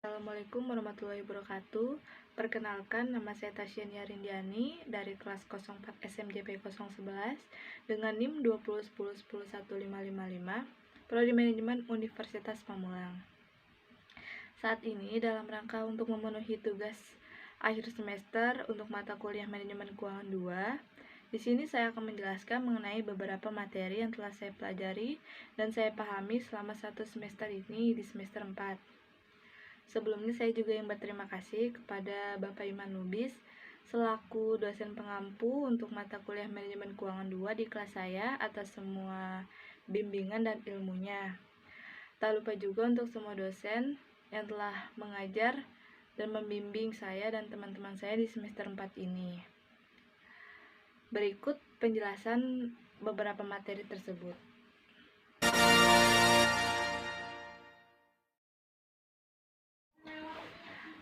Assalamualaikum warahmatullahi wabarakatuh. Perkenalkan, nama saya Tasya Rindiani dari kelas 04 SMJP 011 dengan NIM 2010111555, Prodi Manajemen Universitas Pamulang. Saat ini dalam rangka untuk memenuhi tugas akhir semester untuk mata kuliah Manajemen Keuangan 2, di sini saya akan menjelaskan mengenai beberapa materi yang telah saya pelajari dan saya pahami selama satu semester ini di semester 4. Sebelumnya saya juga yang berterima kasih kepada Bapak Iman Lubis selaku dosen pengampu untuk mata kuliah Manajemen Keuangan 2 di kelas saya atas semua bimbingan dan ilmunya. Tak lupa juga untuk semua dosen yang telah mengajar dan membimbing saya dan teman-teman saya di semester 4 ini. Berikut penjelasan beberapa materi tersebut.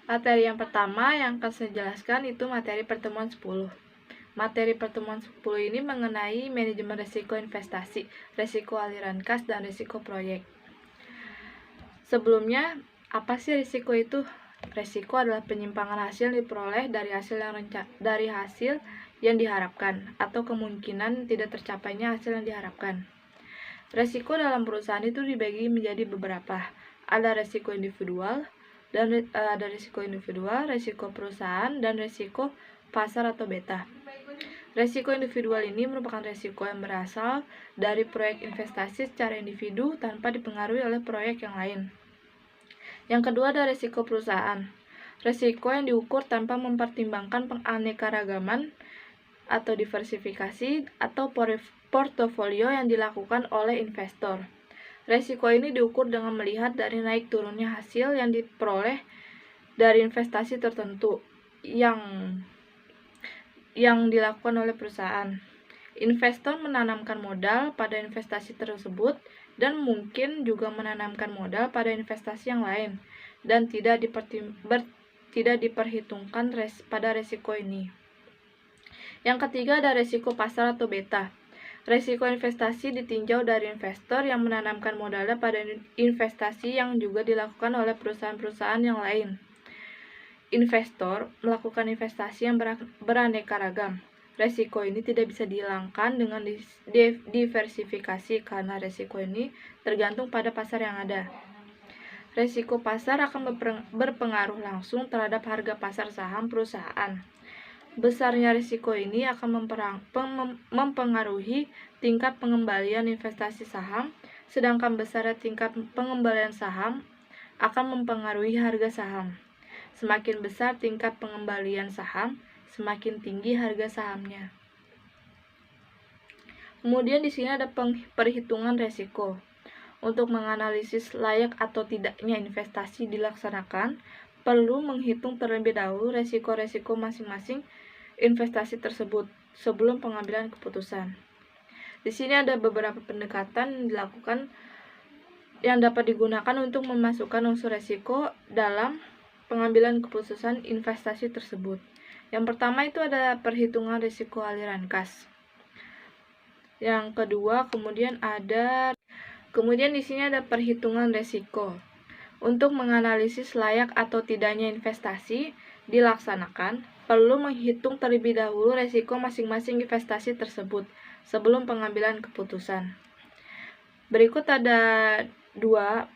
Materi yang pertama yang akan saya jelaskan itu materi pertemuan 10. Materi pertemuan 10 ini mengenai manajemen risiko investasi, risiko aliran kas, dan risiko proyek. Sebelumnya, apa sih risiko itu? Risiko adalah penyimpangan hasil diperoleh dari hasil yang diharapkan atau kemungkinan tidak tercapainya hasil yang diharapkan. Risiko dalam perusahaan itu dibagi menjadi beberapa. Ada risiko individual, risiko perusahaan, dan risiko pasar atau beta. Risiko individual ini merupakan risiko yang berasal dari proyek investasi secara individu tanpa dipengaruhi oleh proyek yang lain. Yang kedua ada risiko perusahaan. Risiko yang diukur tanpa mempertimbangkan penganekaragaman atau diversifikasi atau portofolio yang dilakukan oleh investor. Risiko ini diukur dengan melihat dari naik turunnya hasil yang diperoleh dari investasi tertentu yang dilakukan oleh perusahaan. Investor menanamkan modal pada investasi tersebut dan mungkin juga menanamkan modal pada investasi yang lain dan tidak diperhitungkan pada risiko ini. Yang ketiga ada risiko pasar atau beta. Risiko investasi ditinjau dari investor yang menanamkan modalnya pada investasi yang juga dilakukan oleh perusahaan-perusahaan yang lain. Investor melakukan investasi yang beraneka ragam. Risiko ini tidak bisa dihilangkan dengan diversifikasi karena risiko ini tergantung pada pasar yang ada. Risiko pasar akan berpengaruh langsung terhadap harga pasar saham perusahaan. Besarnya risiko ini akan mempengaruhi tingkat pengembalian investasi saham, sedangkan besarnya tingkat pengembalian saham akan mempengaruhi harga saham. Semakin besar tingkat pengembalian saham, semakin tinggi harga sahamnya. Kemudian di sini ada perhitungan risiko. Untuk menganalisis layak atau tidaknya investasi dilaksanakan, perlu menghitung terlebih dahulu risiko-risiko masing-masing investasi tersebut sebelum pengambilan keputusan. Di sini ada beberapa pendekatan yang dilakukan yang dapat digunakan untuk memasukkan unsur risiko dalam pengambilan keputusan investasi tersebut. Yang pertama itu ada perhitungan risiko aliran kas. Yang kedua kemudian di sini ada perhitungan risiko. Untuk menganalisis layak atau tidaknya investasi dilaksanakan, perlu menghitung terlebih dahulu risiko masing-masing investasi tersebut sebelum pengambilan keputusan. Berikut ada dua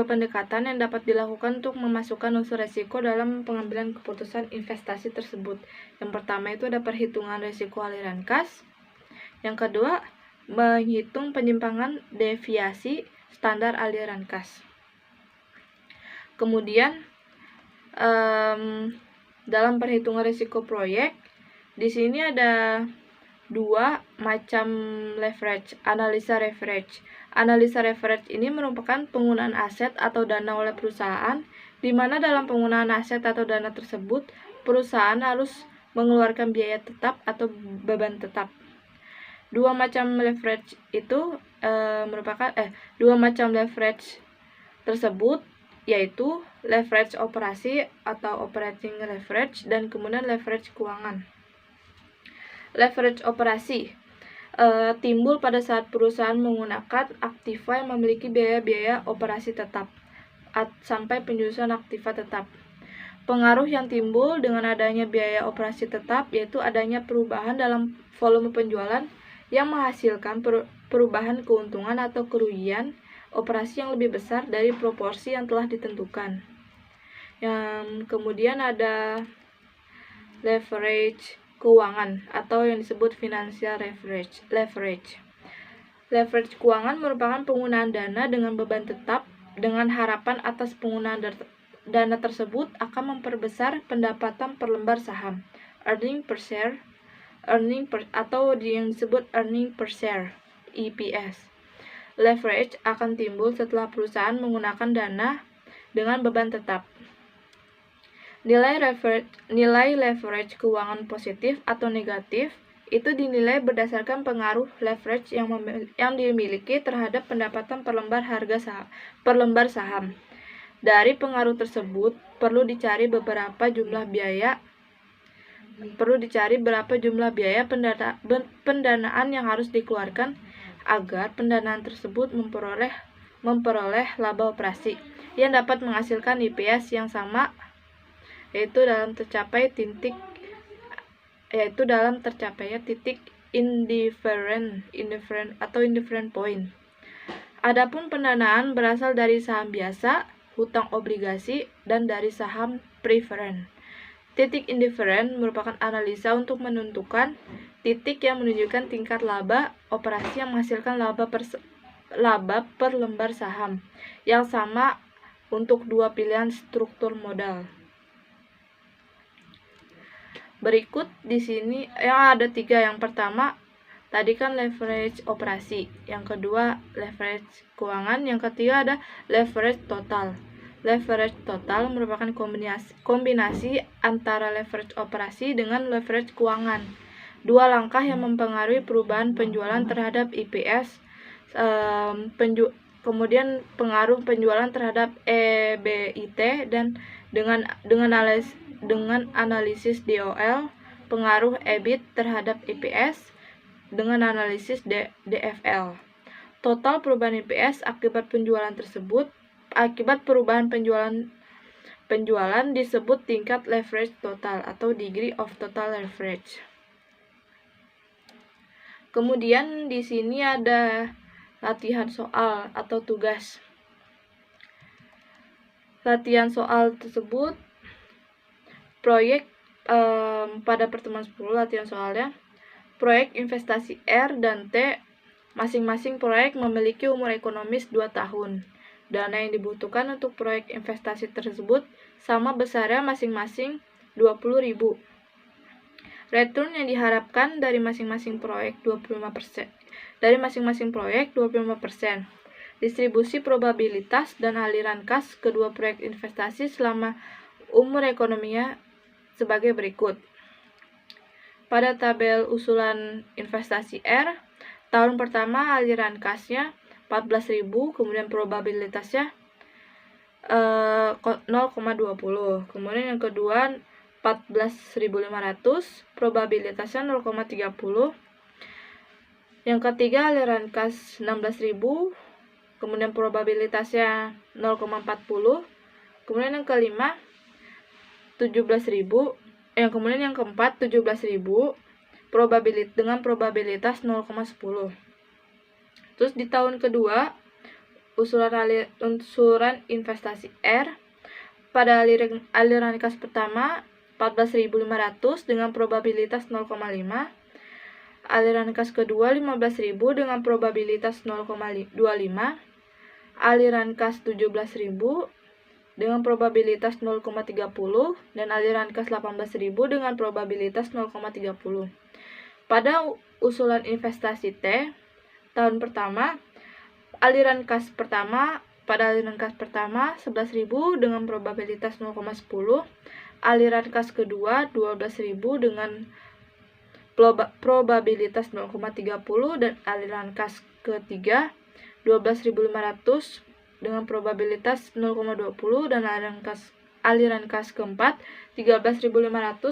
pendekatan yang dapat dilakukan untuk memasukkan unsur risiko dalam pengambilan keputusan investasi tersebut. Yang pertama itu ada perhitungan risiko aliran kas. Yang kedua, menghitung penyimpangan deviasi standar aliran kas. Kemudian dalam perhitungan risiko proyek, di sini ada dua macam leverage, analisa leverage. Analisa leverage ini merupakan penggunaan aset atau dana oleh perusahaan, di mana dalam penggunaan aset atau dana tersebut, perusahaan harus mengeluarkan biaya tetap atau beban tetap. Dua macam leverage tersebut yaitu leverage operasi atau operating leverage dan kemudian leverage keuangan. Leverage operasi timbul pada saat perusahaan menggunakan aktiva yang memiliki biaya-biaya operasi tetap. sampai penjurusan aktiva tetap. Pengaruh yang timbul dengan adanya biaya operasi tetap yaitu adanya perubahan dalam volume penjualan yang menghasilkan perubahan keuntungan atau kerugian operasi yang lebih besar dari proporsi yang telah ditentukan. Yang kemudian ada leverage keuangan atau yang disebut financial leverage. Leverage keuangan merupakan penggunaan dana dengan beban tetap dengan harapan atas penggunaan dana tersebut akan memperbesar pendapatan per lembar saham, earning per share, atau yang disebut earning per share, EPS. Leverage akan timbul setelah perusahaan menggunakan dana dengan beban tetap. Nilai leverage keuangan positif atau negatif itu dinilai berdasarkan pengaruh leverage yang dimiliki terhadap pendapatan per lembar saham. Dari pengaruh tersebut perlu dicari berapa jumlah biaya pendanaan yang harus dikeluarkan agar pendanaan tersebut memperoleh laba operasi yang dapat menghasilkan EPS yang sama yaitu dalam tercapainya titik indifferent point. Adapun pendanaan berasal dari saham biasa, hutang obligasi, dan dari saham preferen. Titik indifferent merupakan analisa untuk menentukan titik yang menunjukkan tingkat laba operasi yang menghasilkan laba per lembar saham yang sama untuk dua pilihan struktur modal. Berikut di sini yang ada 3. Yang pertama tadi kan leverage operasi, yang kedua leverage keuangan, yang ketiga ada leverage total. Leverage total merupakan kombinasi antara leverage operasi dengan leverage keuangan. Dua langkah yang mempengaruhi perubahan penjualan terhadap EPS, kemudian pengaruh penjualan terhadap EBIT dan dengan analisis DOL, pengaruh EBIT terhadap EPS dengan analisis DFL. Total perubahan EPS akibat perubahan penjualan disebut tingkat leverage total atau degree of total leverage. Kemudian di sini ada latihan soal atau tugas. Latihan soal tersebut proyek pada pertemuan 10 latihan soalnya, proyek investasi R dan T, masing-masing proyek memiliki umur ekonomis 2 tahun. Dana yang dibutuhkan untuk proyek investasi tersebut sama besarnya masing-masing 20.000. Return yang diharapkan dari masing-masing proyek 25%. Distribusi probabilitas dan aliran kas kedua proyek investasi selama umur ekonominya sebagai berikut. Pada tabel usulan investasi R, tahun pertama aliran kasnya 14.000, kemudian probabilitasnya 0,20. Kemudian yang kedua 14.500, probabilitasnya 0,30. Yang ketiga aliran kas 16.000, kemudian probabilitasnya 0,40. Kemudian yang kelima 17.000, kemudian yang keempat 17.000 dengan probabilitas 0,10. Terus di tahun kedua usulan investasi R, pada aliran kas pertama 14.500 dengan probabilitas 0,5. Aliran kas kedua 15.000 dengan probabilitas 0,25. Aliran kas 17.000 dengan probabilitas 0,30 dan aliran kas 18.000 dengan probabilitas 0,30. Pada usulan investasi T tahun pertama, aliran kas pertama 11.000 dengan probabilitas 0,10, aliran kas kedua 12.000 dengan probabilitas 0,30 dan aliran kas ketiga 12.500 dengan probabilitas 0,20 dan aliran kas keempat 13.500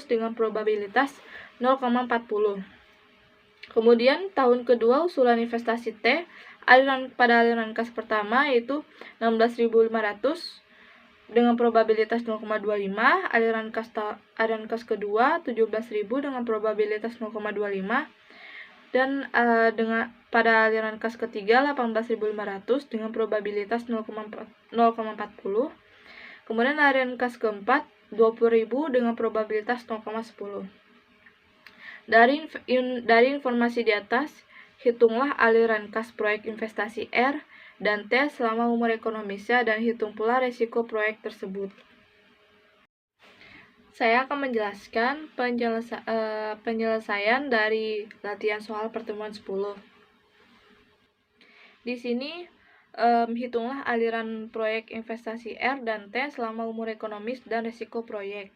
dengan probabilitas 0,40. Kemudian tahun kedua usulan investasi T, pada aliran kas pertama yaitu 16.500 dengan probabilitas 0,25, aliran kas kedua 17.000 dengan probabilitas 0,25, dan pada aliran kas ketiga 18.500 dengan probabilitas 0,40. Kemudian aliran kas keempat 20.000 dengan probabilitas 0,10. Dari informasi di atas, hitunglah aliran kas proyek investasi R dan T selama umur ekonomisnya dan hitung pula resiko proyek tersebut. Saya akan menjelaskan penyelesaian dari latihan soal pertemuan 10. Di sini hitunglah aliran proyek investasi R dan T selama umur ekonomis dan risiko proyek.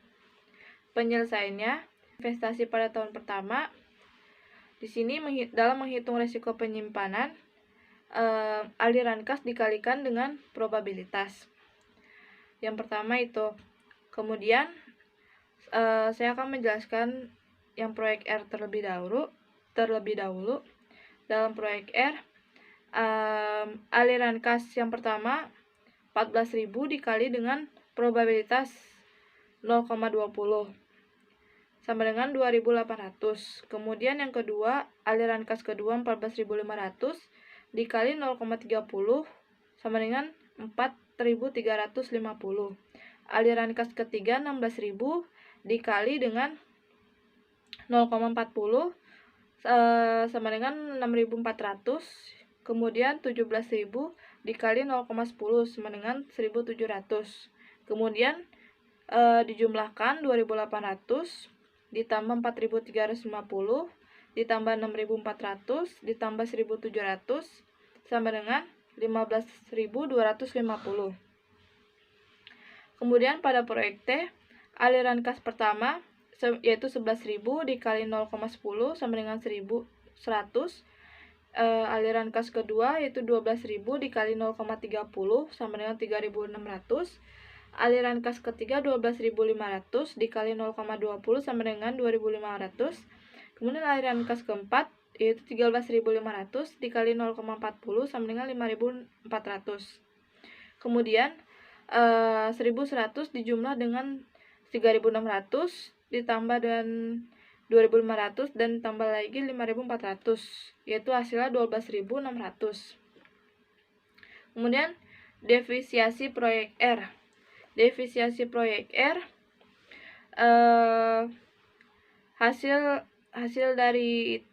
Penyelesaiannya, investasi pada tahun pertama. Di sini dalam menghitung risiko penyimpanan, aliran kas dikalikan dengan probabilitas. Yang pertama itu. Kemudian saya akan menjelaskan yang proyek R terlebih dahulu. Dalam proyek R, aliran kas yang pertama 14.000 dikali dengan probabilitas 0,20 sama dengan 2.800. Kemudian yang kedua, aliran kas kedua 14.500 dikali 0,30 sama dengan 4.350. Aliran kas ketiga 16.000 dikali dengan 0,40 sama dengan 6.400. Kemudian 17.000 dikali 0,10 sama dengan 1.700. Kemudian dijumlahkan 2.800 ditambah 4.350 ditambah 6.400 ditambah 1.700 sama dengan 15.250. Kemudian pada proyek T, aliran kas pertama yaitu 11.000 dikali 0,10 sama dengan 1.100. Aliran kas kedua yaitu 12.000 dikali 0,30 sama dengan 3.600. Aliran kas ketiga 12.500 dikali 0,20 sama dengan 2.500. Kemudian aliran kas keempat yaitu 13.500 dikali 0,40 sama dengan 5.400. Kemudian 1.100 dijumlah dengan 3.600 ditambah dengan 2.500 dan tambah lagi 5.400, yaitu hasilnya 12.600. Kemudian defisiasi proyek R. Defisiasi proyek R hasil dari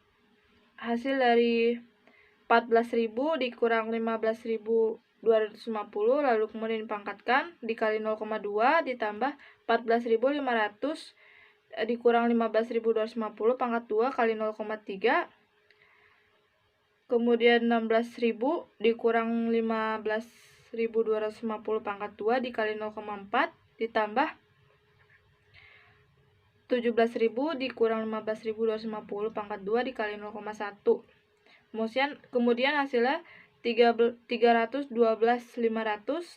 14.000 dikurang 15.250 lalu kemudian dipangkatkan dikali 0,2 ditambah 14.500 dikurang 15.250 pangkat 2 kali 0,3, kemudian 16.000 dikurang 15.250 pangkat 2 dikali 0,4 ditambah 17.000 dikurang 15.250 pangkat 2 dikali 0,1. Kemudian hasilnya 312.500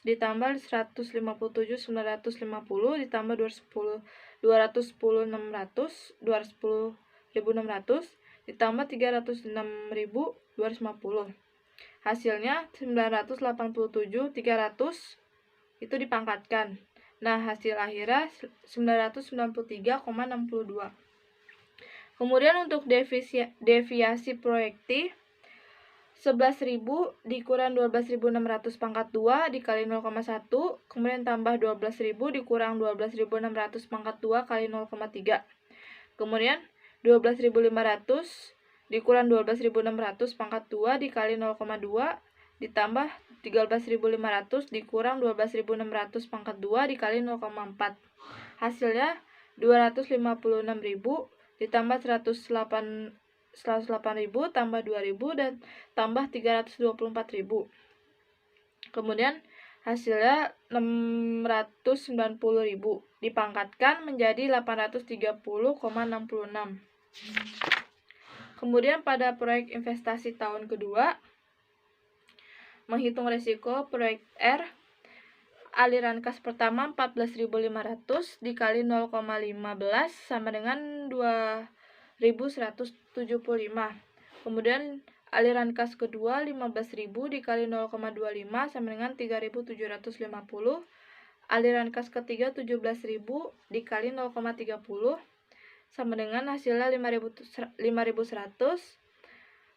ditambah 157.950 ditambah 210.600 ditambah 306.250. Hasilnya 987.300 itu dipangkatkan. Nah, hasil akhirnya 993,62. Kemudian untuk deviasi proyek T, 11.000 dikurang 12.600 pangkat 2 dikali 0,1, kemudian tambah 12.000 dikurang 12.600 pangkat 2 kali 0,3. Kemudian 12.500 dikurang 12.600 pangkat 2 dikali 0,2 ditambah 13.500 dikurang 12.600 pangkat 2 dikali 0,4. Hasilnya 256.000 ditambah 108.000 tambah 2.000 dan tambah 324.000. Kemudian hasilnya 690.000 dipangkatkan menjadi 830,66. Kemudian pada proyek investasi tahun kedua, menghitung risiko proyek R, aliran kas pertama 14.500 dikali 0,15 sama dengan 2.175. Kemudian aliran kas kedua 15.000 dikali 0,25 sama dengan 3.750. Aliran kas ketiga 17.000 dikali 0,30 sama dengan hasilnya 5.100.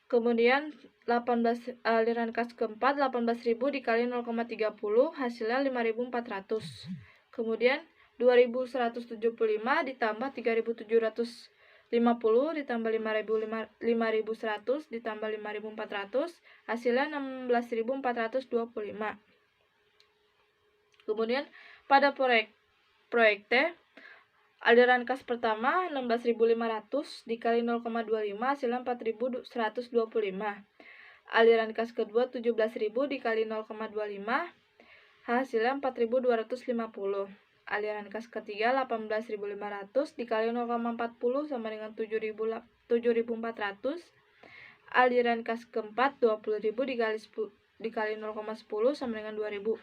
Kemudian aliran kas keempat 18.000 dikali 0,30 hasilnya 5.400. Kemudian 2.175 ditambah 3.750 ditambah 5.100 ditambah 5.400 hasilnya 16.425. Kemudian pada proyek T, aliran kas pertama 16.500 dikali 0,25 hasilnya 4.125. Aliran kas kedua 17.000 dikali 0,25 hasilnya 4.250. Aliran kas ketiga 18.500 dikali 0,40 sama dengan 7.400. Aliran kas keempat 20.000 dikali 0,10 sama dengan 2.000.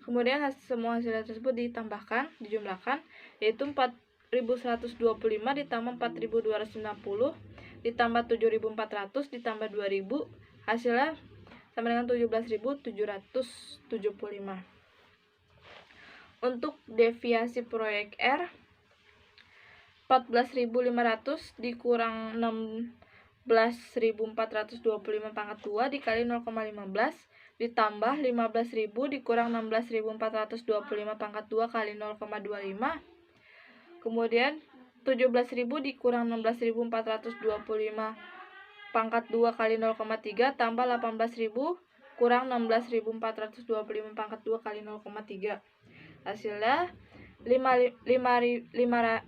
Kemudian semua hasil tersebut dijumlahkan, yaitu 4.125 ditambah 4.260 ditambah 7.400 ditambah 2.000 hasilnya sama dengan 17.775. Untuk deviasi proyek R 14.500 dikurang 16.425 pangkat 2 dikali 0,15 ditambah 15.000 dikurang 16.425 pangkat 2 kali 0,25. Kemudian 17.000 dikurang 16.425 pangkat 2 kali 0,3 tambah 18.000 kurang 16.425 pangkat 2 kali 0,3. Hasilnya 555.000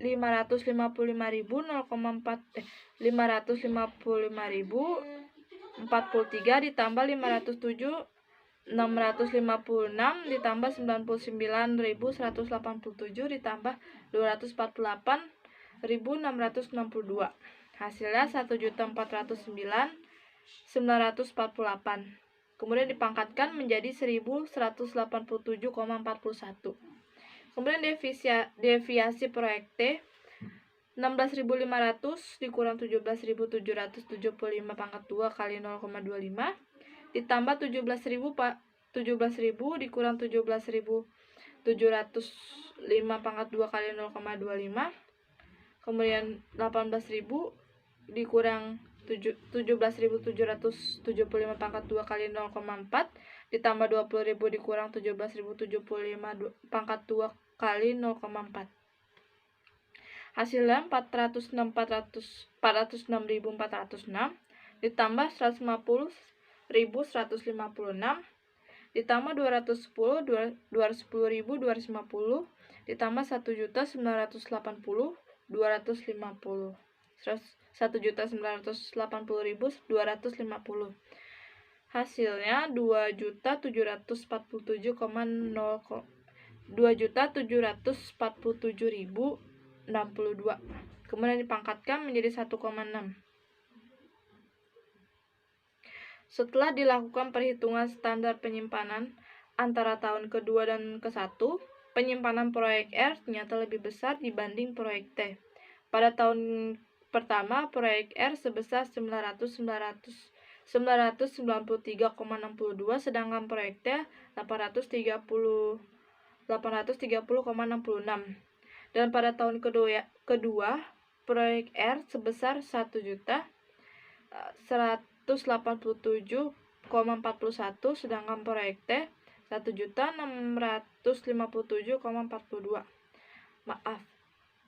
555.043 ditambah 656 ditambah 99.187 ditambah 248.662. Hasilnya 1.409.948. Kemudian dipangkatkan menjadi 1.187,41. Kemudian deviasi proyek T 16.500 dikurang 17.775 pangkat 2 kali 0,25 ditambah 17.000 dikurang 17.705 pangkat 2 kali 0,25. Kemudian 18.000 dikurang 17.775 pangkat 2 kali 0,4 ditambah 20.000 dikurang 17.075 pangkat 2 kali 0,4. Hasilnya 406.406 ditambah 150.156 ditambah 210.250 ditambah 1.980.250. 1.980.250. Hasilnya 2.747.062. Kemudian dipangkatkan menjadi 1,6. Setelah dilakukan perhitungan standar penyimpanan antara tahun kedua dan ke-1, penyimpanan proyek R ternyata lebih besar dibanding proyek T. Pada tahun pertama, proyek R sebesar 993,62, sedangkan proyek T 830,66. Dan pada tahun kedua proyek R sebesar 1.187,41, sedangkan proyek T 1.657,42. Maaf,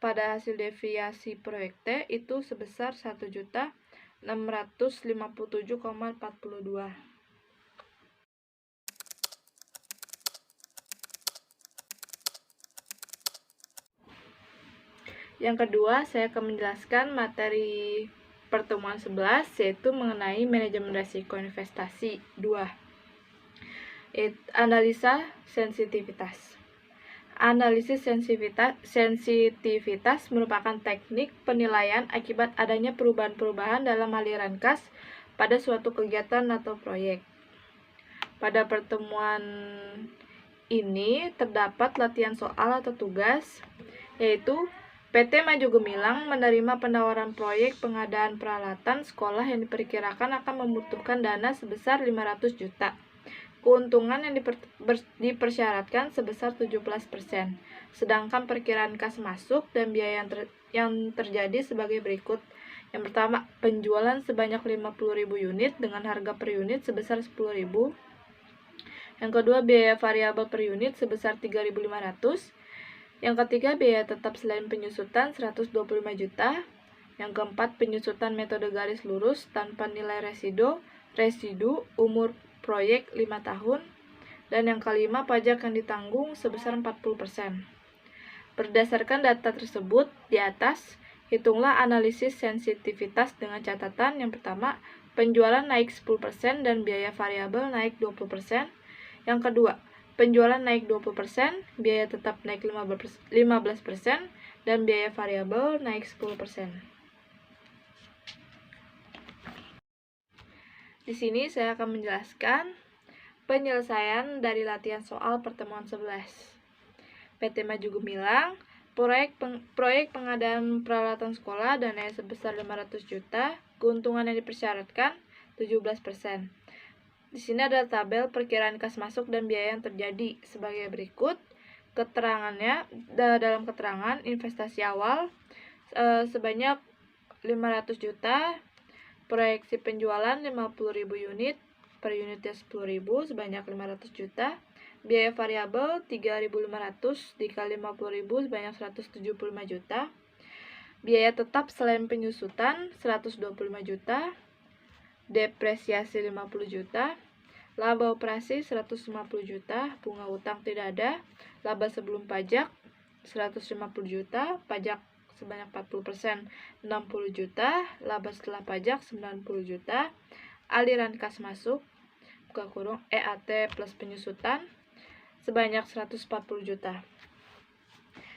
pada hasil deviasi proyek T itu sebesar 1.657,42. Yang kedua, saya akan menjelaskan materi pertemuan 11, yaitu mengenai manajemen risiko investasi 2. Analisa sensitivitas. Analisis sensitivitas merupakan teknik penilaian akibat adanya perubahan-perubahan dalam aliran kas pada suatu kegiatan atau proyek. Pada pertemuan ini terdapat latihan soal atau tugas, yaitu PT Maju Gemilang menerima penawaran proyek pengadaan peralatan sekolah yang diperkirakan akan membutuhkan dana sebesar 500 juta. keuntungan yang dipersyaratkan sebesar 17%. Sedangkan perkiraan kas masuk dan biaya yang terjadi sebagai berikut. Yang pertama, penjualan sebanyak 50.000 unit dengan harga per unit sebesar 10.000. Yang kedua, biaya variabel per unit sebesar 3.500. Yang ketiga, biaya tetap selain penyusutan 125 juta. Yang keempat, penyusutan metode garis lurus tanpa nilai residu, umur proyek 5 tahun. Dan yang kelima, pajak yang ditanggung sebesar 40%. Berdasarkan data tersebut di atas, hitunglah analisis sensitivitas dengan catatan. Yang pertama, penjualan naik 10% dan biaya variabel naik 20%. Yang kedua, penjualan naik 20%, biaya tetap naik 15%, dan biaya variabel naik 10%. Di sini saya akan menjelaskan penyelesaian dari latihan soal pertemuan 11. PT Maju Gemilang, proyek pengadaan peralatan sekolah dananya sebesar 500 juta, keuntungan yang dipersyaratkan 17%. Di sini ada tabel perkiraan kas masuk dan biaya yang terjadi sebagai berikut. Keterangannya, dalam keterangan investasi awal sebanyak 500 juta, proyeksi penjualan 50.000 unit, per unitnya 10.000 sebanyak 500 juta, biaya variabel 3.500 dikali 50.000 sebanyak 175 juta, biaya tetap selain penyusutan 125 juta, depresiasi 50 juta, laba operasi 150 juta, bunga utang tidak ada, laba sebelum pajak 150 juta, pajak sebanyak 40% 60 juta, laba setelah pajak 90 juta, aliran kas masuk buka kurung EAT plus penyusutan sebanyak 140 juta.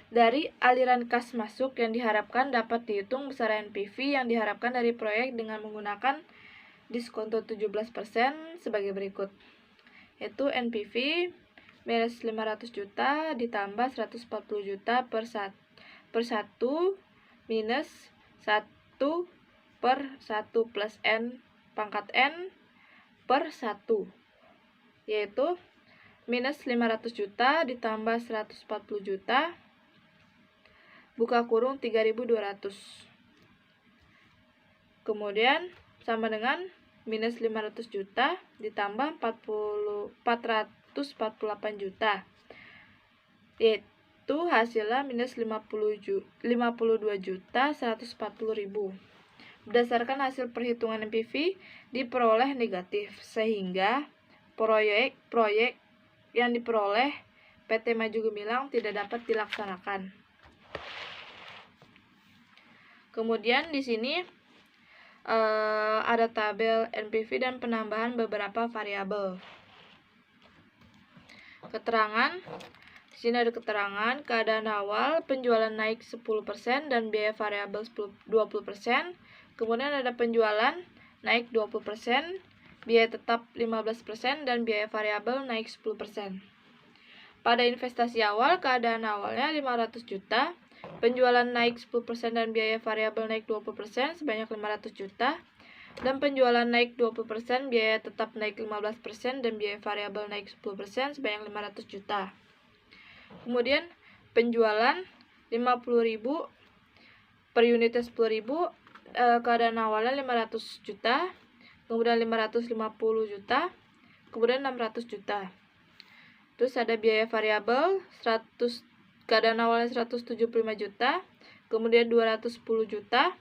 Dari aliran kas masuk yang diharapkan dapat dihitung besaran NPV yang diharapkan dari proyek dengan menggunakan diskonto 17% sebagai berikut. Yaitu NPV minus 500 juta ditambah 140 juta per 1 minus 1 per 1 plus N pangkat N per 1, yaitu minus 500 juta ditambah 140 juta buka kurung 3.200. Kemudian sama dengan minus 500 juta ditambah 448 juta, yaitu hasilnya minus 52 juta 140.000. Berdasarkan hasil perhitungan NPV diperoleh negatif, sehingga proyek yang diperoleh PT Maju Gemilang tidak dapat dilaksanakan. Kemudian di sini ada tabel NPV dan penambahan beberapa variabel. Keterangan. Di sini ada keterangan keadaan awal penjualan naik 10% dan biaya variabel 20%. Kemudian ada penjualan naik 20%, biaya tetap 15% dan biaya variabel naik 10%. Pada investasi awal, keadaan awalnya 500 juta, penjualan naik 10% dan biaya variabel naik 20% sebanyak 500 juta, dan penjualan naik 20%, biaya tetap naik 15% dan biaya variabel naik 10% sebanyak 500 juta. Kemudian penjualan 50.000 per unitnya 10.000, keadaan awalnya 500 juta, kemudian 550 juta, kemudian 600 juta. Terus ada biaya variabel 100, keadaan awalnya 175 juta, kemudian 210 juta,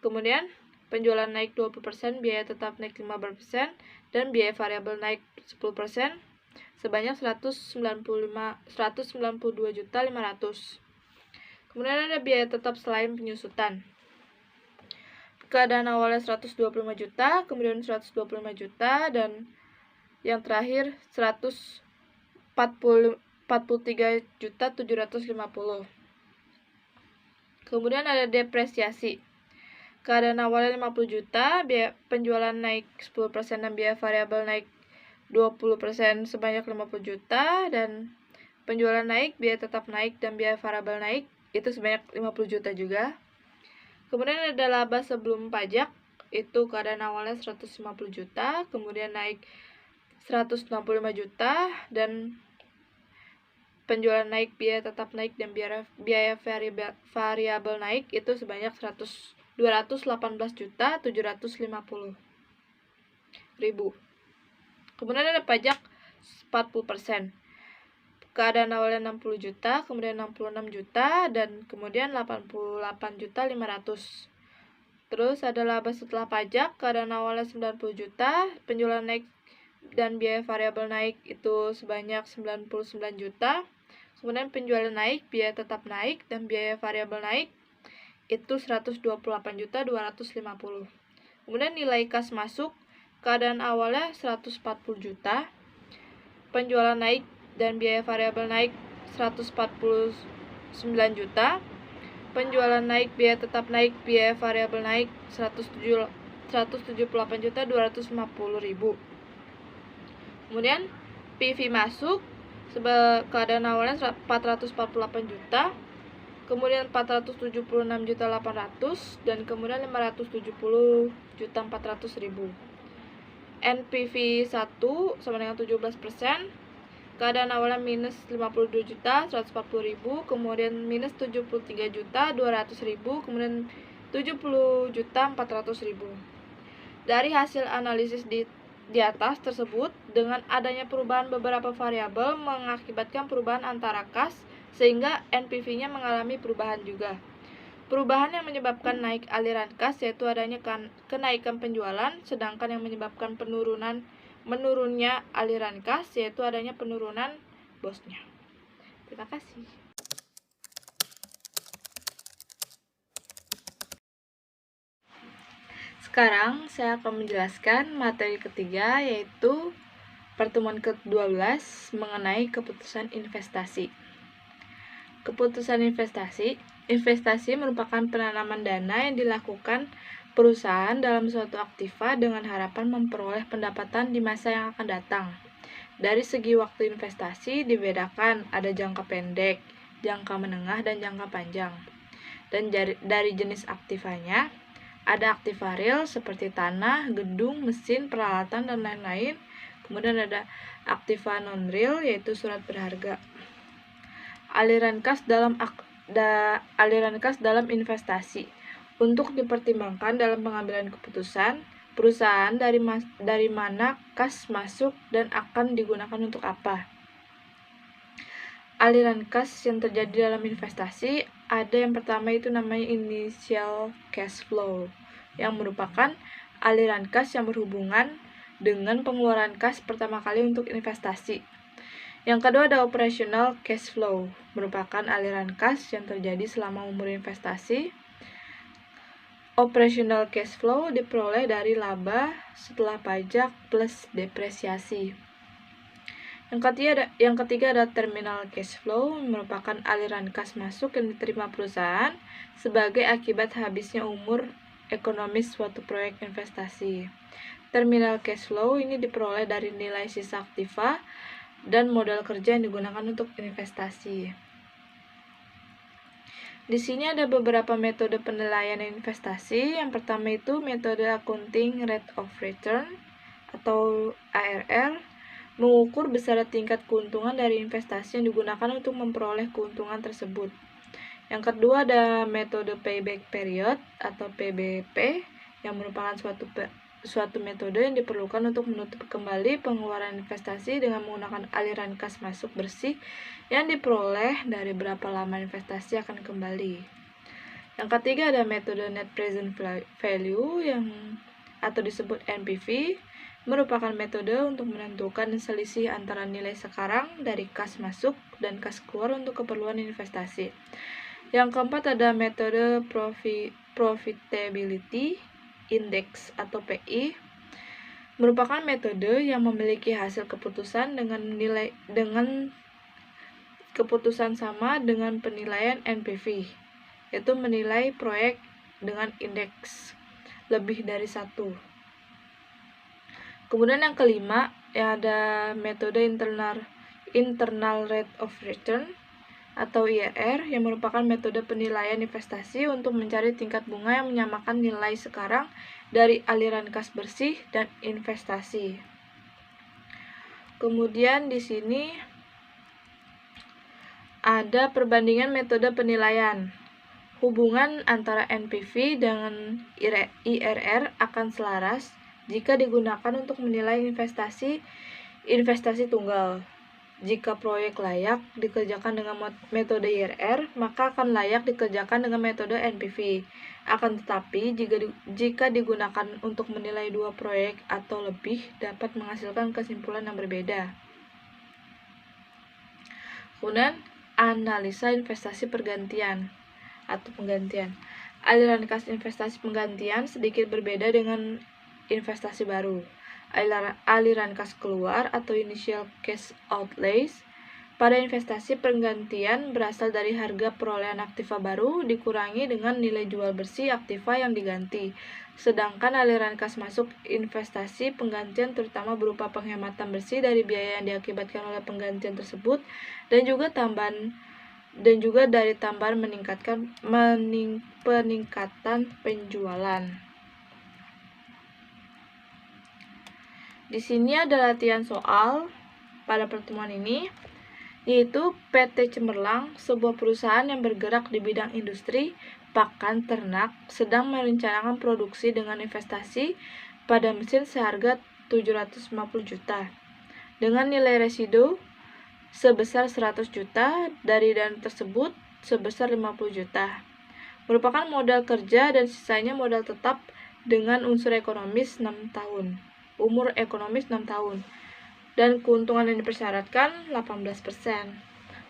kemudian penjualan naik 20%, biaya tetap naik 15%, dan biaya variabel naik 10% sebanyak 192 juta 500. Kemudian ada biaya tetap selain penyusutan. Keadaan awalnya 125 juta, kemudian 125 juta, dan yang terakhir 143 juta 750. Kemudian ada depresiasi. Keadaan awalnya 50 juta, biaya penjualan naik 10% dan biaya variabel naik 20% sebanyak 50 juta, dan penjualan naik, biaya tetap naik, dan biaya variabel naik itu sebanyak 50 juta juga. Kemudian ada laba sebelum pajak, itu keadaan awalnya 150 juta, kemudian naik 165 juta, dan penjualan naik, biaya tetap naik, dan biaya variabel naik itu sebanyak 218.750.000. Kemudian ada pajak 40%. Keadaan awalnya 60 juta, kemudian 66 juta, dan kemudian 88.500.000. Terus ada laba setelah pajak, keadaan awalnya 90 juta, penjualan naik dan biaya variabel naik itu sebanyak 99 juta. Kemudian penjualan naik, biaya tetap naik, dan biaya variabel naik itu 128.250.000. Kemudian nilai kas masuk, keadaan awalnya 140 juta, penjualan naik dan biaya variabel naik 149 juta, penjualan naik, biaya tetap naik, biaya variabel naik 178.250.000. Kemudian PV masuk, keadaan awalnya 448 juta, kemudian 476.800.000, dan kemudian 570.400.000. NPV 1 sama dengan 17%. Keadaan awalnya minus 52 juta 140.000, kemudian minus 73 juta 200.000, kemudian 70 juta 400.000. Dari hasil analisis di atas tersebut, dengan adanya perubahan beberapa variabel mengakibatkan perubahan antara kas, sehingga NPV-nya mengalami perubahan juga. Perubahan yang menyebabkan naik aliran kas yaitu adanya kenaikan penjualan, sedangkan yang menyebabkan menurunnya aliran kas yaitu adanya penurunan bosnya. Terima kasih. Sekarang saya akan menjelaskan materi ketiga, yaitu pertemuan ke-12 mengenai keputusan investasi. Keputusan investasi merupakan penanaman dana yang dilakukan perusahaan dalam suatu aktiva dengan harapan memperoleh pendapatan di masa yang akan datang. Dari segi waktu investasi dibedakan ada jangka pendek, jangka menengah, dan jangka panjang. Dan dari jenis aktivanya ada aktiva real seperti tanah, gedung, mesin, peralatan, dan lain-lain. Kemudian ada aktiva non-real yaitu surat berharga. Aliran kas dalam investasi. Untuk dipertimbangkan dalam pengambilan keputusan perusahaan dari mana kas masuk dan akan digunakan untuk apa. Aliran kas yang terjadi dalam investasi ada yang pertama itu namanya initial cash flow, yang merupakan aliran kas yang berhubungan dengan pengeluaran kas pertama kali untuk investasi. Yang kedua ada operational cash flow, merupakan aliran kas yang terjadi selama umur investasi. Operational cash flow diperoleh dari laba setelah pajak plus depresiasi. Yang ketiga ada terminal cash flow, merupakan aliran kas masuk yang diterima perusahaan sebagai akibat habisnya umur ekonomis suatu proyek investasi. Terminal cash flow ini diperoleh dari nilai sisa aktiva dan modal kerja yang digunakan untuk investasi. Di sini ada beberapa metode penilaian investasi. Yang pertama itu metode accounting rate of return atau ARR, mengukur besaran tingkat keuntungan dari investasi yang digunakan untuk memperoleh keuntungan tersebut. Yang kedua ada metode payback period atau PBP, yang merupakan suatu metode yang diperlukan untuk menutup kembali pengeluaran investasi dengan menggunakan aliran kas masuk bersih yang diperoleh dari berapa lama investasi akan kembali. Yang ketiga ada metode net present value atau disebut NPV, merupakan metode untuk menentukan selisih antara nilai sekarang dari kas masuk dan kas keluar untuk keperluan investasi. Yang keempat ada metode profitability index atau PI, merupakan metode yang memiliki hasil keputusan dengan keputusan sama dengan penilaian NPV, yaitu menilai proyek dengan indeks lebih dari 1. Kemudian yang kelima ada metode internal rate of return atau IRR, yang merupakan metode penilaian investasi untuk mencari tingkat bunga yang menyamakan nilai sekarang dari aliran kas bersih dan investasi. Kemudian di sini ada perbandingan metode penilaian. Hubungan antara NPV dengan IRR akan selaras jika digunakan untuk menilai investasi tunggal. Jika proyek layak dikerjakan dengan metode IRR, maka akan layak dikerjakan dengan metode NPV. Akan tetapi, jika digunakan untuk menilai dua proyek atau lebih, dapat menghasilkan kesimpulan yang berbeda. Kemudian, analisa investasi pergantian atau penggantian. Aliran kas investasi penggantian sedikit berbeda dengan investasi baru. Aliran kas keluar atau initial cash outlays pada investasi penggantian berasal dari harga perolehan aktiva baru dikurangi dengan nilai jual bersih aktiva yang diganti. Sedangkan aliran kas masuk investasi penggantian terutama berupa penghematan bersih dari biaya yang diakibatkan oleh penggantian tersebut dan juga dari tambahan peningkatan penjualan. Di sini ada latihan soal pada pertemuan ini, yaitu PT Cemerlang, sebuah perusahaan yang bergerak di bidang industri pakan ternak, sedang merencanakan produksi dengan investasi pada mesin seharga 750 juta dengan nilai residu sebesar 100 juta dari dana tersebut sebesar 50 juta. Merupakan modal kerja dan sisanya modal tetap dengan unsur ekonomis 6 tahun. Umur ekonomis 6 tahun. Dan keuntungan yang dipersyaratkan 18%.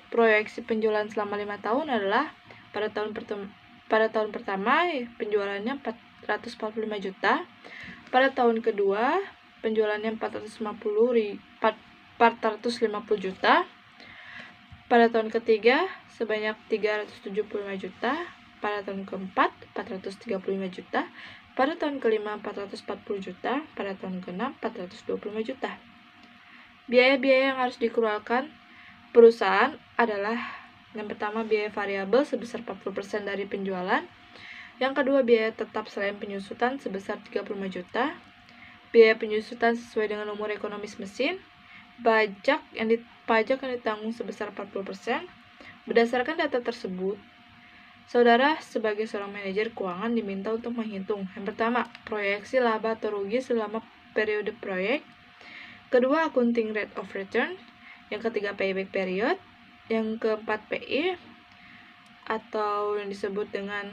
Proyeksi penjualan selama 5 tahun adalah pada tahun pertama penjualannya 445 juta. Pada tahun kedua penjualannya 450 juta. Pada tahun ketiga sebanyak 375 juta. Pada tahun keempat 435 juta. Pada tahun kelima 440 juta. Pada tahun keenam 425 juta. Biaya-biaya yang harus dikeluarkan perusahaan adalah yang pertama biaya variabel sebesar 40% dari penjualan. Yang kedua biaya tetap selain penyusutan sebesar 35 juta. Biaya penyusutan sesuai dengan umur ekonomis mesin. Pajak yang ditanggung sebesar 40%. Berdasarkan data tersebut, saudara sebagai seorang manajer keuangan diminta untuk menghitung. Yang pertama, proyeksi laba atau rugi selama periode proyek. Kedua, accounting rate of return. Yang ketiga, payback period. Yang keempat, PI atau yang disebut dengan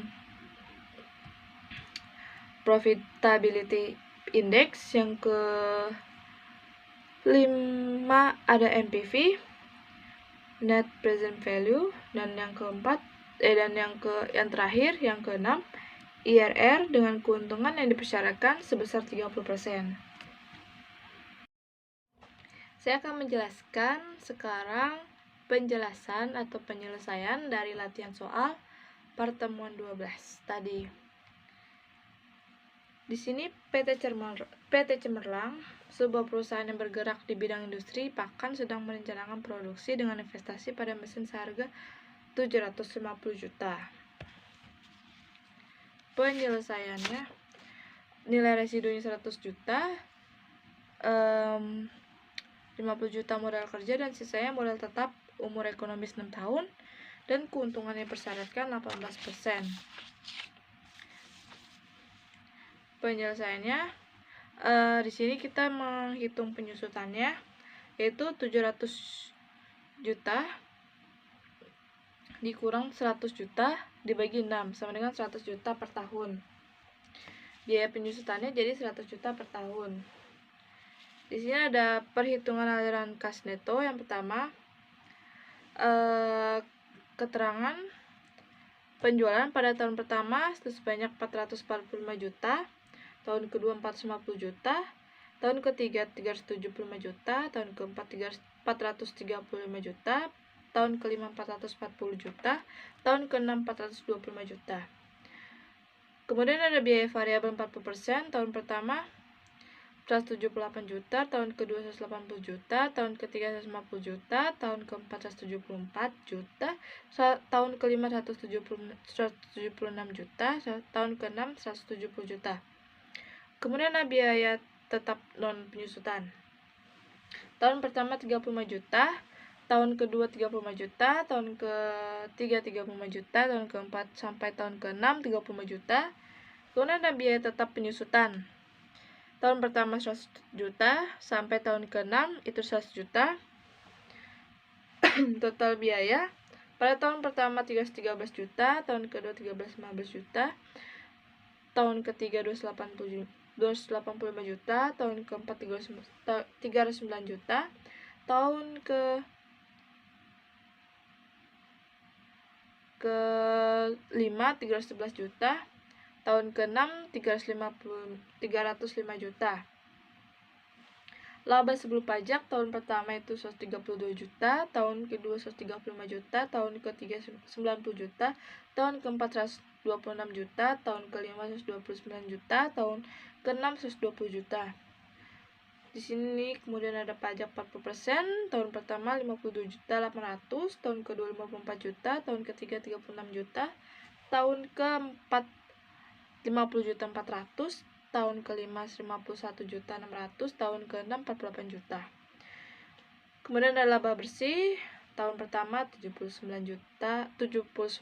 profitability index. Yang kelima ada NPV, net present value, dan yang terakhir yang keenam IRR dengan keuntungan yang dipersyaratkan sebesar 30%. Saya akan menjelaskan sekarang penjelasan atau penyelesaian dari latihan soal pertemuan 12 tadi. Di sini PT Cemerlang, sebuah perusahaan yang bergerak di bidang industri pakan sedang merencanakan produksi dengan investasi pada mesin seharga 750 juta. Penyelesaiannya, nilai residunya 100 juta, 50 juta modal kerja dan sisanya modal tetap umur ekonomis 6 tahun dan keuntungannya dipersyaratkan 18%. Penyelesaiannya di sini kita menghitung penyusutannya yaitu 700 juta dikurang 100 juta dibagi 6 sama dengan 100 juta per tahun. Biaya penyusutannya jadi 100 juta per tahun. Di sini ada perhitungan aliran kas neto. Yang pertama, keterangan penjualan pada tahun pertama sebanyak 445 juta, tahun kedua 450 juta, tahun ketiga 375 juta, tahun keempat 435 juta, tahun kelima 440 juta, tahun keenam 425 juta. Kemudian ada biaya variabel 40%, tahun pertama 178 juta, tahun kedua 180 juta, tahun ketiga 150 juta, tahun keempat 174 juta, tahun kelima 176 juta, tahun keenam 170 juta. Kemudian ada biaya tetap non penyusutan. Tahun pertama 35 juta, tahun kedua 35 juta, tahun ketiga 35 juta, tahun keempat sampai tahun ke-6 35 juta. Kemudian ada biaya tetap penyusutan. Tahun pertama 100 juta sampai tahun ke-6 itu 100 juta. Total biaya pada tahun pertama 13 juta, tahun kedua 15 juta, tahun ketiga 285 juta, tahun keempat 309 juta, tahun ke-5 311 juta, tahun ke-6 305 juta. Laba sebelum pajak tahun pertama itu 132 juta, tahun kedua 135 juta, tahun ketiga 90 juta, tahun keempat 126 juta, tahun kelima 129 juta, tahun keenam 120 juta. Di sini kemudian ada pajak 40%, tahun pertama 52 juta 800, tahun kedua 54 juta, tahun ketiga 36 juta, tahun keempat 50 juta 400, tahun kelima 51 juta 600, tahun ke-6 48 juta. Kemudian ada laba bersih, tahun pertama 79 juta 200.000,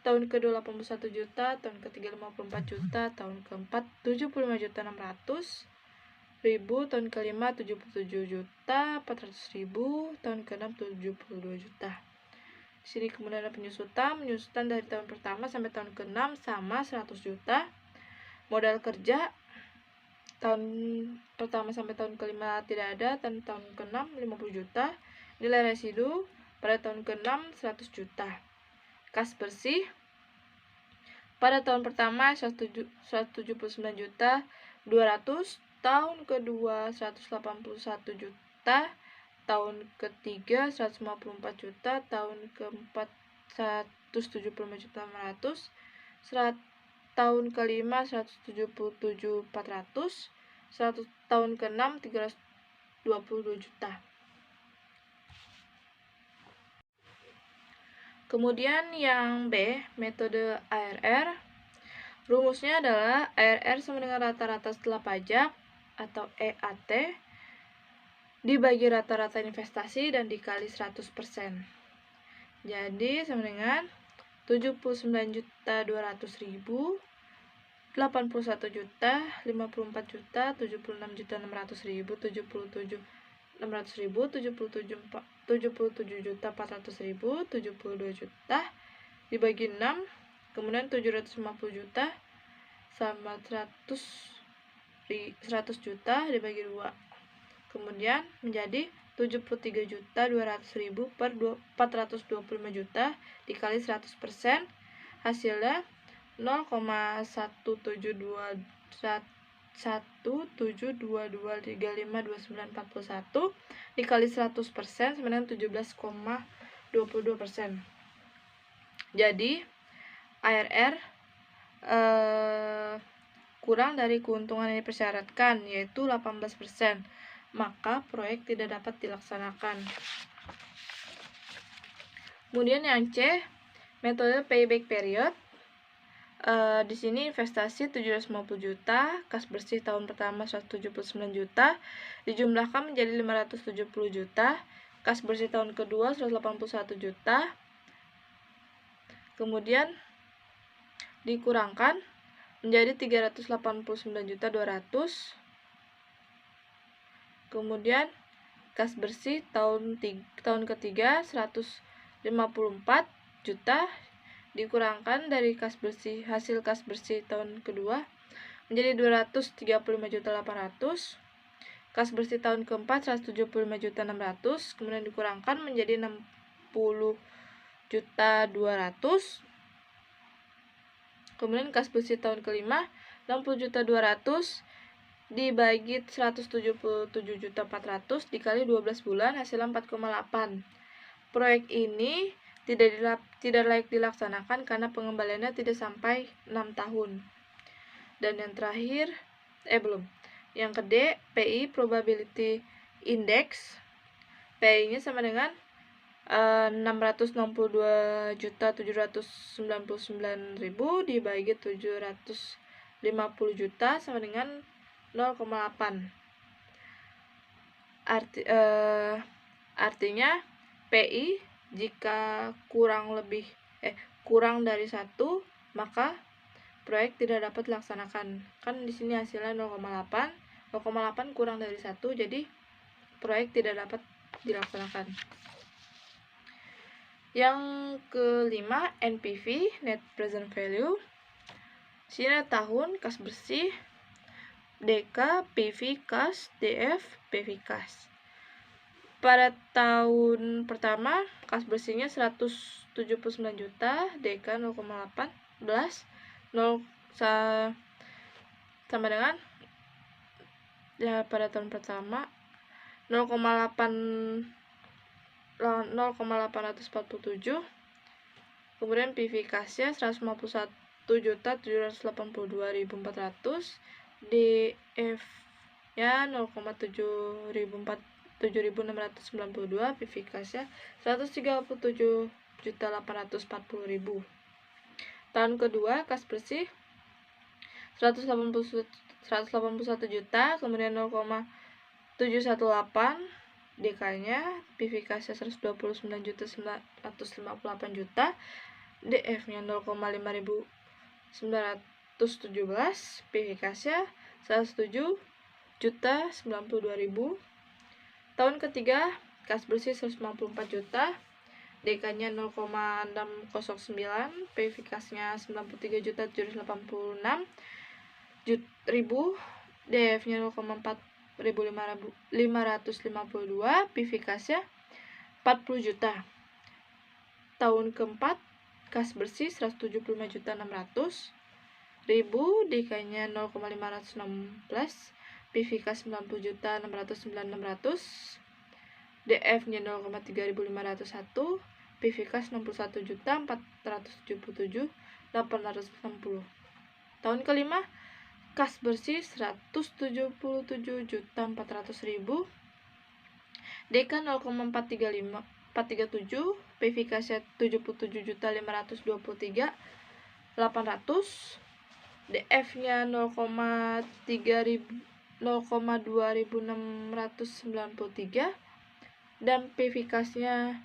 tahun kedua 81 juta, tahun ketiga 54 juta, tahun keempat 75 juta 600.000, tahun kelima 77 juta 400.000, tahun ke-6 72 juta. Di sini kemudian ada penyusutan dari tahun pertama sampai tahun ke-6 sama 100 juta. Modal kerja tahun pertama sampai tahun kelima tidak ada, dan tahun ke-6 50 juta. Nilai residu pada tahun ke-6 100 juta. Kas bersih pada tahun pertama 179 juta 200, tahun kedua 181 juta, tahun ketiga 154 juta, tahun keempat 175 juta 600, tahun kelima 177 400, tahun ke-6 322 juta. Kemudian yang B, metode ARR. Rumusnya adalah ARR sama dengan rata-rata setelah pajak atau EAT dibagi rata-rata investasi dan dikali 100%. Jadi sama dengan 79.200.000, 81 juta, 54 juta, 76 juta 600.000, 77 juta 400.000, 72 juta dibagi 6, kemudian 750 juta sama 100 juta dibagi 2, kemudian menjadi 73.200.000 per 425 juta dikali 100%, hasilnya 0,17223529941 dikali 100% sama dengan 17,22%. Jadi ARR kurang dari keuntungan yang dipersyaratkan, yaitu 18%, maka proyek tidak dapat dilaksanakan. Kemudian yang C, metode payback period. Di sini investasi 750 juta, kas bersih tahun pertama 179 juta, dijumlahkan menjadi 570 juta, kas bersih tahun kedua 181 juta, kemudian dikurangkan menjadi 389.200.000, kemudian kas bersih tahun ketiga 154 juta, dikurangkan dari hasil kas bersih tahun kedua menjadi 235.800.000, kas bersih tahun keempat 175.600.000, kemudian dikurangkan menjadi 60.200.000, kemudian kas bersih tahun kelima 60.200.000 dibagi 177.400.000 dikali 12 bulan, hasilnya 4,8. Proyek ini tidak layak dilaksanakan karena pengembaliannya tidak sampai 6 tahun. Dan yang terakhir, yang ke D, PI probability index. PI-nya sama dengan 662.799.000 dibagi 750 juta sama dengan 0,8. Artinya PI jika kurang dari 1, maka proyek tidak dapat dilaksanakan. Kan di sini hasilnya 0,8. 0,8 kurang dari 1, jadi proyek tidak dapat dilaksanakan. Yang kelima, NPV, Net Present Value. Sini tahun, kas bersih, DK, PV kas, DF, PV kas. Pada tahun pertama, kas bersihnya 179 juta, DK 0,18, 0 sama dengan ya pada tahun pertama 0,847. Kemudian PV kasnya 151.782.400, DF nya 0,7.692, PV kasnya 137.840.000. Tahun kedua, kas bersih 181 juta, kemudian 0,718, DK-nya, PV kasnya 129.958 juta, DF-nya 0,5917, PV kasnya 107.092.000. Tahun ketiga, kas bersih 154 juta, DK-nya 0,609, PV kasnya 93.786.000, DF-nya 0,4552, PV kasnya 40 juta. Tahun keempat, kas bersih 175.600.000, DK-nya 0,516, PV kas 90.609.600, DF-nya 0,3501, PV kas 61.477.860. Tahun kelima, kas bersih 177.400.000, DK 0,437, PV kasnya 77.523.800, DF-nya 0,2693, dan PV kasnya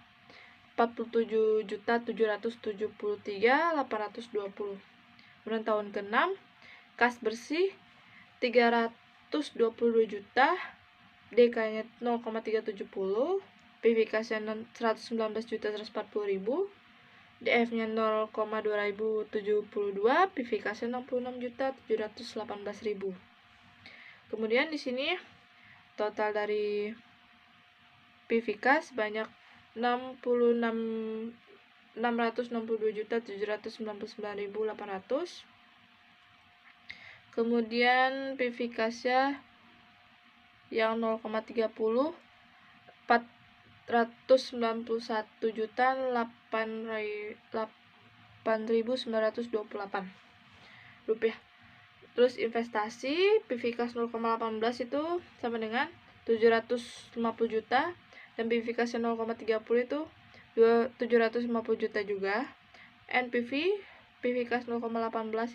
47.773.820. Kemudian tahun ke-6, kas bersih 322 juta, DK-nya 0,370, PV kasnya 119.140.000, DF-nya 0,2072, PV kasnya 66.718.000. Kemudian di sini total dari PV kas sebanyak 662.799.800. Kemudian PV kasnya yang 0,30 491.8.928 rupiah. Terus investasi PV kas 0,18 itu sama dengan 750 juta, dan PV kasnya 0,30 itu 750 juta juga. NPV PV kas 0,18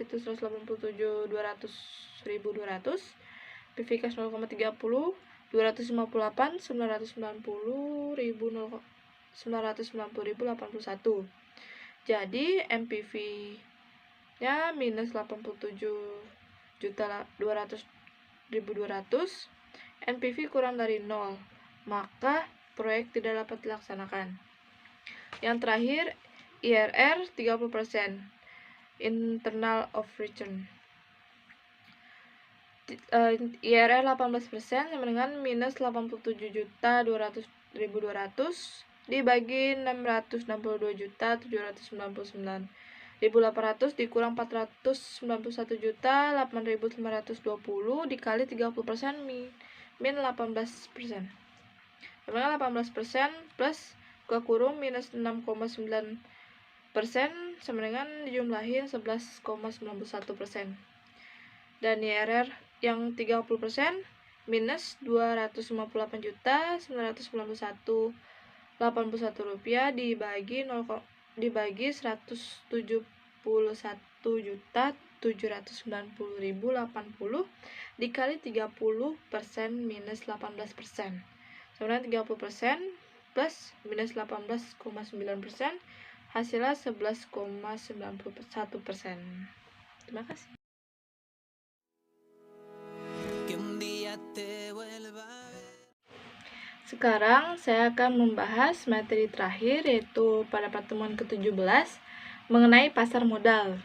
itu 187.200.200, PV kas 0,30 250.990.801. Jadi MPV nya minus 87.200.200, NPV kurang dari 0, maka proyek tidak dapat dilaksanakan. Yang terakhir, IRR 30%, internal of return. IRR 18% sama dengan minus 87.200.200 dibagi 662.799.800 dikurang 491.8.520 dikali 30% min 18%. Sebenarnya 18% plus buka kurung minus 6,9% sama dengan dijumlahin 11,91%. Dan IRR yang 30% minus 258.991.81 rupiah dibagi 171.790.080 dikali 30% minus 18%. sama dengan 30% plus minus 18,9%, hasilnya 11,91%. Terima kasih. Sekarang saya akan membahas materi terakhir, yaitu pada pertemuan ke-17 mengenai pasar modal.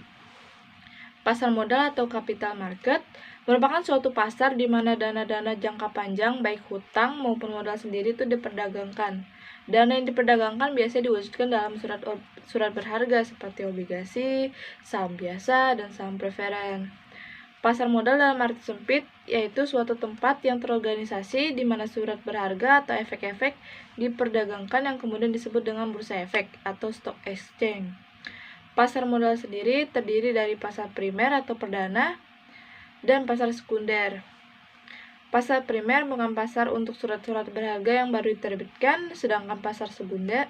Pasar modal atau capital market merupakan suatu pasar di mana dana-dana jangka panjang baik hutang maupun modal sendiri itu diperdagangkan. Dana yang diperdagangkan biasanya diwujudkan dalam surat berharga seperti obligasi, saham biasa, dan saham preferen. Pasar modal dalam arti sempit yaitu suatu tempat yang terorganisasi di mana surat berharga atau efek-efek diperdagangkan yang kemudian disebut dengan bursa efek atau stock exchange. Pasar modal sendiri terdiri dari pasar primer atau perdana dan pasar sekunder. Pasar primer merupakan pasar untuk surat-surat berharga yang baru diterbitkan, sedangkan pasar sekunder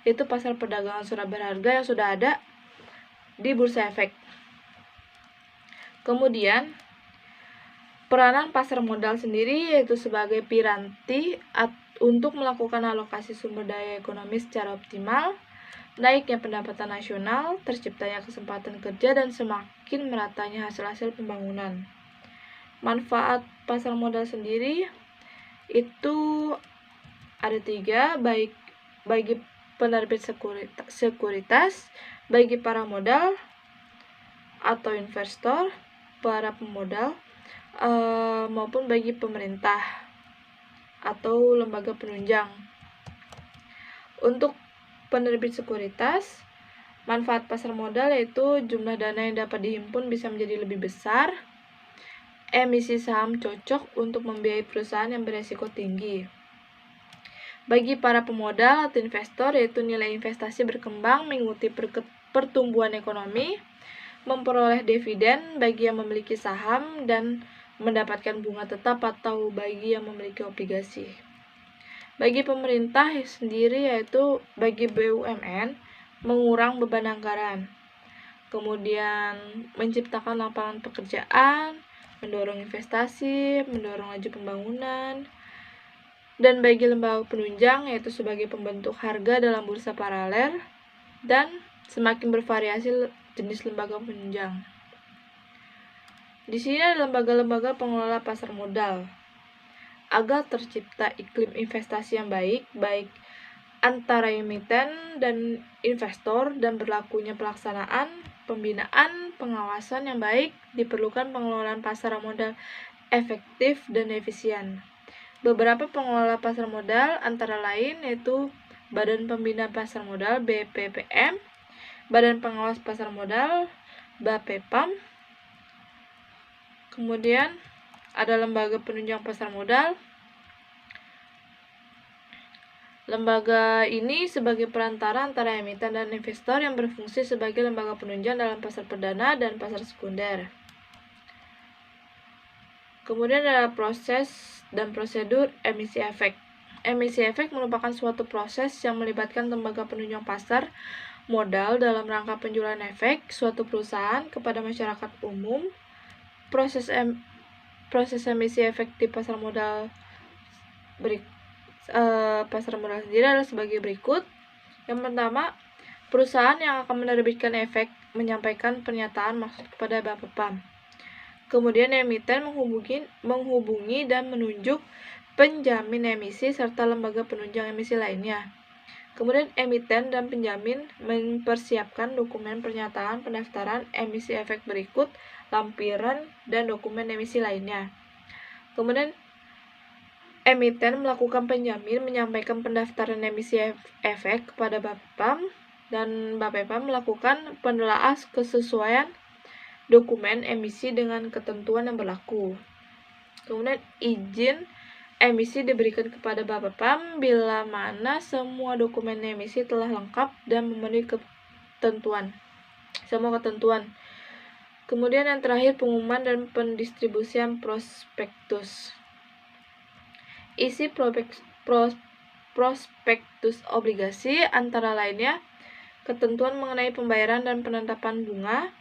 itu pasar perdagangan surat berharga yang sudah ada di bursa efek. Kemudian, peranan pasar modal sendiri yaitu sebagai piranti untuk melakukan alokasi sumber daya ekonomi secara optimal, naiknya pendapatan nasional, terciptanya kesempatan kerja, dan semakin meratanya hasil-hasil pembangunan. Manfaat pasar modal sendiri itu ada 3, baik bagi penerbit sekuritas, bagi para modal atau investor, para pemodal, maupun bagi pemerintah atau lembaga penunjang. Untuk penerbit sekuritas, manfaat pasar modal yaitu jumlah dana yang dapat dihimpun bisa menjadi lebih besar, emisi saham cocok untuk membiayai perusahaan yang beresiko tinggi. Bagi para pemodal atau investor, yaitu nilai investasi berkembang mengikuti pertumbuhan ekonomi, memperoleh dividen bagi yang memiliki saham, dan mendapatkan bunga tetap atau bagi yang memiliki obligasi. Bagi pemerintah sendiri yaitu bagi BUMN mengurang beban anggaran, kemudian menciptakan lapangan pekerjaan, mendorong investasi, mendorong laju pembangunan, dan bagi lembaga penunjang yaitu sebagai pembentuk harga dalam bursa paralel dan semakin bervariasi jenis lembaga penunjang. Di sini ada lembaga-lembaga pengelola pasar modal. Agar tercipta iklim investasi yang baik antara emiten dan investor dan berlakunya pelaksanaan, pembinaan, pengawasan yang baik, diperlukan pengelolaan pasar modal efektif dan efisien. Beberapa pengelola pasar modal antara lain yaitu Badan Pembina Pasar Modal BPPM, Badan Pengawas Pasar Modal BAPEPAM, kemudian ada Lembaga Penunjang Pasar Modal. Lembaga ini sebagai perantara antara emiten dan investor yang berfungsi sebagai lembaga penunjang dalam pasar perdana dan pasar sekunder. Kemudian ada proses dan prosedur emisi efek. Emisi efek merupakan suatu proses yang melibatkan lembaga penunjang pasar modal dalam rangka penjualan efek suatu perusahaan kepada masyarakat umum. Proses emisi efek di pasar modal sendiri adalah sebagai berikut. Yang pertama, perusahaan yang akan menerbitkan efek menyampaikan pernyataan maksud kepada BAPEPAM. Kemudian emiten menghubungi dan menunjuk penjamin emisi serta lembaga penunjang emisi lainnya. Kemudian emiten dan penjamin mempersiapkan dokumen pernyataan pendaftaran emisi efek berikut, lampiran, dan dokumen emisi lainnya. Kemudian emiten melakukan penjamin menyampaikan pendaftaran emisi efek kepada BAPEPAM, dan BAPEPAM melakukan penelaahan kesesuaian dokumen emisi dengan ketentuan yang berlaku. Kemudian izin emisi diberikan kepada BAPEPAM bila mana semua dokumen emisi telah lengkap dan memenuhi semua ketentuan. Kemudian yang terakhir, pengumuman dan pendistribusian prospektus. Isi prospektus obligasi antara lainnya ketentuan mengenai pembayaran dan penetapan bunga,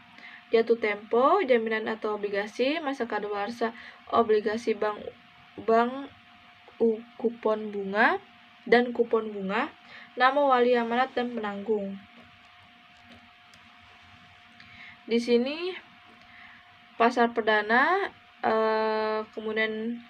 jatuh tempo, jaminan atau obligasi, masa kadaluarsa obligasi bank kupon bunga dan kupon bunga, nama wali amanat dan penanggung. Di sini pasar perdana, kemudian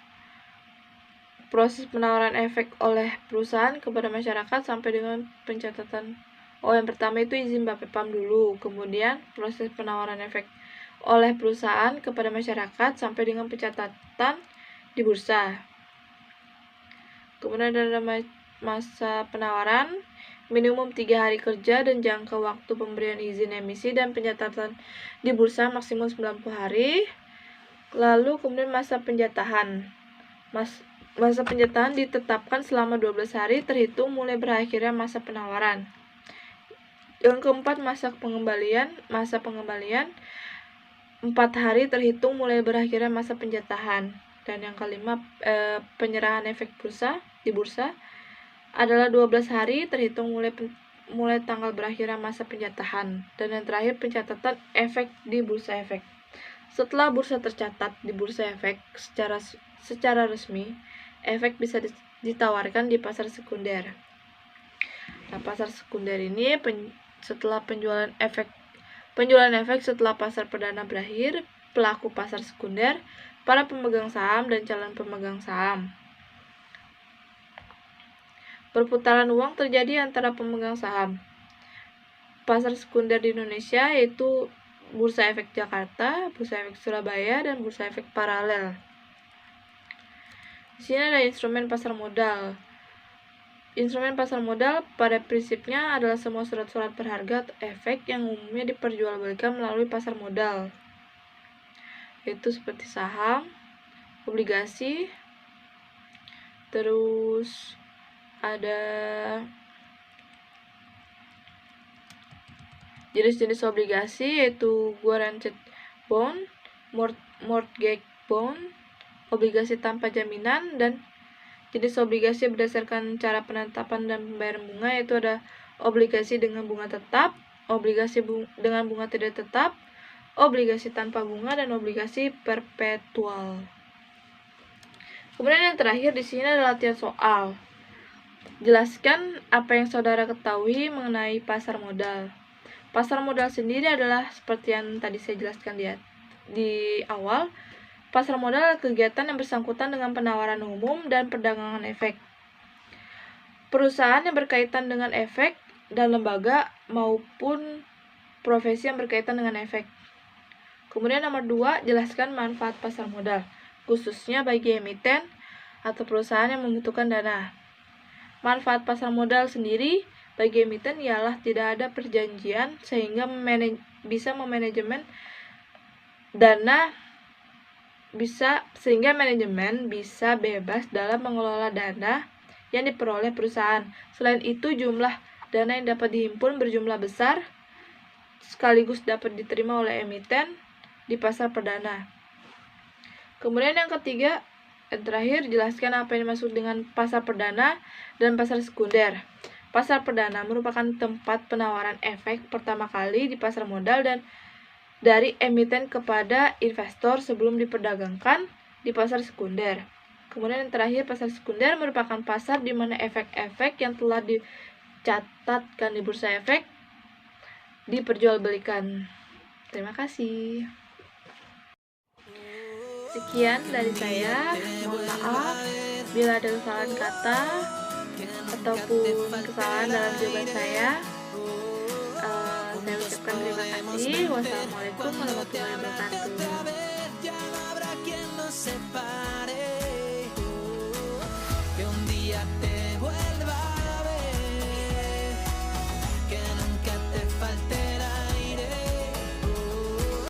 proses penawaran efek oleh perusahaan kepada masyarakat sampai dengan pencatatan. Yang pertama itu izin Bapepam dulu, kemudian proses penawaran efek oleh perusahaan kepada masyarakat sampai dengan pencatatan di bursa. Kemudian ada masa penawaran minimum 3 hari kerja dan jangka waktu pemberian izin emisi dan pencatatan di bursa maksimal 90 hari. Lalu kemudian masa penjatahan. Masa penjatahan ditetapkan selama 12 hari terhitung mulai berakhirnya masa penawaran. Yang keempat, masa pengembalian. 4 hari terhitung mulai berakhirnya masa penjatahan. Dan yang kelima, penyerahan efek di bursa adalah 12 hari terhitung mulai tanggal berakhirnya masa penjatahan. Dan yang terakhir, pencatatan efek di bursa efek. Setelah bursa tercatat di bursa efek secara resmi, efek bisa ditawarkan di pasar sekunder. Nah, pasar sekunder ini setelah penjualan efek setelah pasar perdana berakhir, pelaku pasar sekunder, para pemegang saham dan calon pemegang saham. Perputaran uang terjadi antara pemegang saham. Pasar sekunder di Indonesia yaitu Bursa Efek Jakarta, Bursa Efek Surabaya, dan Bursa Efek Paralel. Di sini ada instrumen pasar modal. Instrumen pasar modal pada prinsipnya adalah semua surat-surat berharga atau efek yang umumnya diperjualbelikan melalui pasar modal, yaitu seperti saham, obligasi, terus ada jenis-jenis obligasi yaitu guaranteed bond, mortgage bond, obligasi tanpa jaminan, dan jenis obligasi berdasarkan cara penetapan dan pembayaran bunga yaitu ada obligasi dengan bunga tetap, obligasi dengan bunga tidak tetap, obligasi tanpa bunga, dan obligasi perpetual. Kemudian yang terakhir di sini adalah latihan soal. Jelaskan apa yang saudara ketahui mengenai pasar modal. Pasar modal sendiri adalah seperti yang tadi saya jelaskan di awal. Pasar modal adalah kegiatan yang bersangkutan dengan penawaran umum dan perdagangan efek. Perusahaan yang berkaitan dengan efek dan lembaga maupun profesi yang berkaitan dengan efek. Kemudian nomor 2, jelaskan manfaat pasar modal, khususnya bagi emiten atau perusahaan yang membutuhkan dana. Manfaat pasar modal sendiri bagi emiten ialah tidak ada perjanjian sehingga bisa memanajemen dana sehingga manajemen bisa bebas dalam mengelola dana yang diperoleh perusahaan. Selain itu, jumlah dana yang dapat dihimpun berjumlah besar sekaligus dapat diterima oleh emiten di pasar perdana. Kemudian yang ketiga, yang terakhir, jelaskan apa yang dimaksud dengan pasar perdana dan pasar sekunder. Pasar perdana merupakan tempat penawaran efek pertama kali di pasar modal dan dari emiten kepada investor sebelum diperdagangkan di pasar sekunder. Kemudian yang terakhir, pasar sekunder merupakan pasar di mana efek-efek yang telah dicatatkan di bursa efek diperjualbelikan. Terima kasih. Sekian dari saya. Mohon maaf bila ada kesalahan kata ataupun kesalahan dalam jawaban saya. Saya ucapkan terima kasih. Wassalamualaikum warahmatullahi wabarakatuh.